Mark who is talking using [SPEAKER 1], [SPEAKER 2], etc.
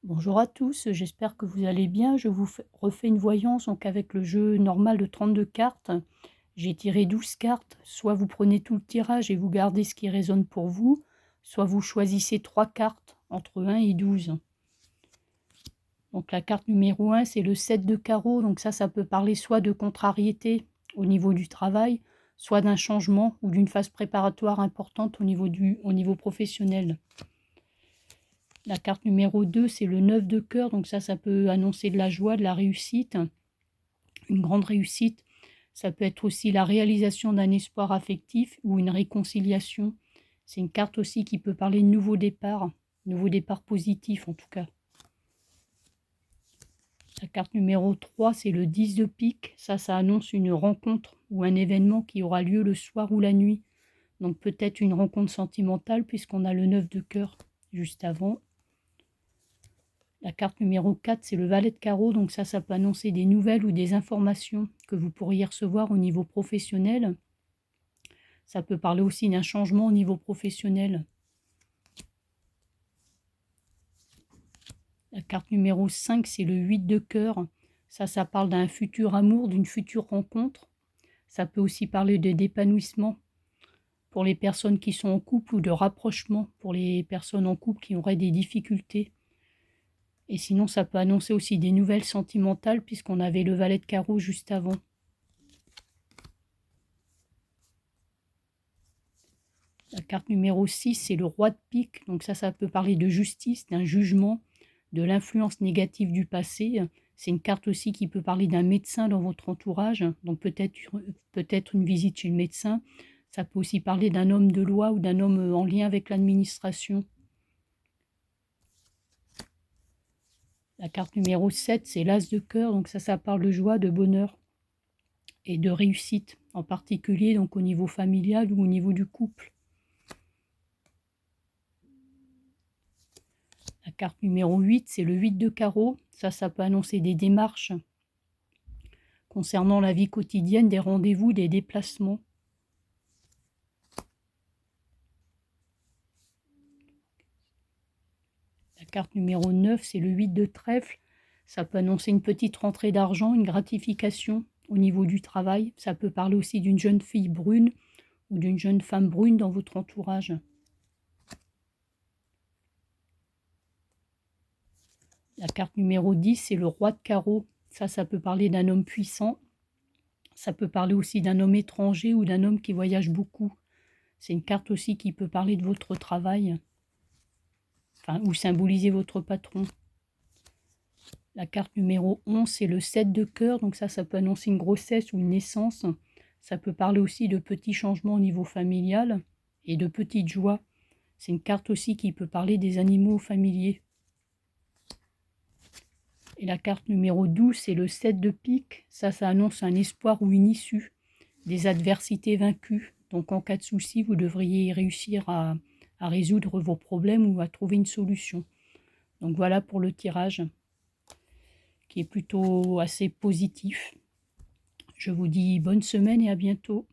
[SPEAKER 1] Bonjour à tous, j'espère que vous allez bien. Je vous refais une voyance donc avec le jeu normal de 32 cartes. J'ai tiré 12 cartes. Soit vous prenez tout le tirage et vous gardez ce qui résonne pour vous, soit vous choisissez 3 cartes entre 1 et 12. Donc la carte numéro 1, c'est le 7 de carreau. Donc ça peut parler soit de contrariété au niveau du travail, soit d'un changement ou d'une phase préparatoire importante au niveau professionnel. La carte numéro 2, c'est le 9 de cœur, donc ça peut annoncer de la joie, de la réussite, une grande réussite. Ça peut être aussi la réalisation d'un espoir affectif ou une réconciliation. C'est une carte aussi qui peut parler de nouveau départ positif en tout cas. La carte numéro 3, c'est le 10 de pique. Ça annonce une rencontre ou un événement qui aura lieu le soir ou la nuit. Donc peut-être une rencontre sentimentale puisqu'on a le 9 de cœur juste avant. La carte numéro 4, c'est le valet de carreau, donc ça peut annoncer des nouvelles ou des informations que vous pourriez recevoir au niveau professionnel. Ça peut parler aussi d'un changement au niveau professionnel. La carte numéro 5, c'est le 8 de cœur. Ça parle d'un futur amour, d'une future rencontre. Ça peut aussi parler d'épanouissement pour les personnes qui sont en couple ou de rapprochement pour les personnes en couple qui auraient des difficultés. Et sinon, ça peut annoncer aussi des nouvelles sentimentales puisqu'on avait le valet de carreau juste avant. La carte numéro 6, c'est le roi de pique. Donc ça peut parler de justice, d'un jugement, de l'influence négative du passé. C'est une carte aussi qui peut parler d'un médecin dans votre entourage. Donc peut-être une visite chez le médecin. Ça peut aussi parler d'un homme de loi ou d'un homme en lien avec l'administration. La carte numéro 7, c'est l'as de cœur. Donc ça parle de joie, de bonheur et de réussite. En particulier donc au niveau familial ou au niveau du couple. La carte numéro 8, c'est le 8 de carreau. Ça peut annoncer des démarches concernant la vie quotidienne, des rendez-vous, des déplacements. La carte numéro 9, c'est le 8 de trèfle. Ça peut annoncer une petite rentrée d'argent, une gratification au niveau du travail. Ça peut parler aussi d'une jeune fille brune ou d'une jeune femme brune dans votre entourage. La carte numéro 10, c'est le roi de carreau. Ça peut parler d'un homme puissant. Ça peut parler aussi d'un homme étranger ou d'un homme qui voyage beaucoup. C'est une carte aussi qui peut parler de votre travail, ou symboliser votre patron. La carte numéro 11, c'est le 7 de cœur, donc ça peut annoncer une grossesse ou une naissance. Ça peut parler aussi de petits changements au niveau familial et de petites joies. C'est une carte aussi qui peut parler des animaux familiers. Et la carte numéro 12, c'est le 7 de pique. Ça annonce un espoir ou une issue, des adversités vaincues. Donc en cas de souci, vous devriez réussir à résoudre vos problèmes ou à trouver une solution. Donc voilà pour le tirage qui est plutôt assez positif. Je vous dis bonne semaine et à bientôt.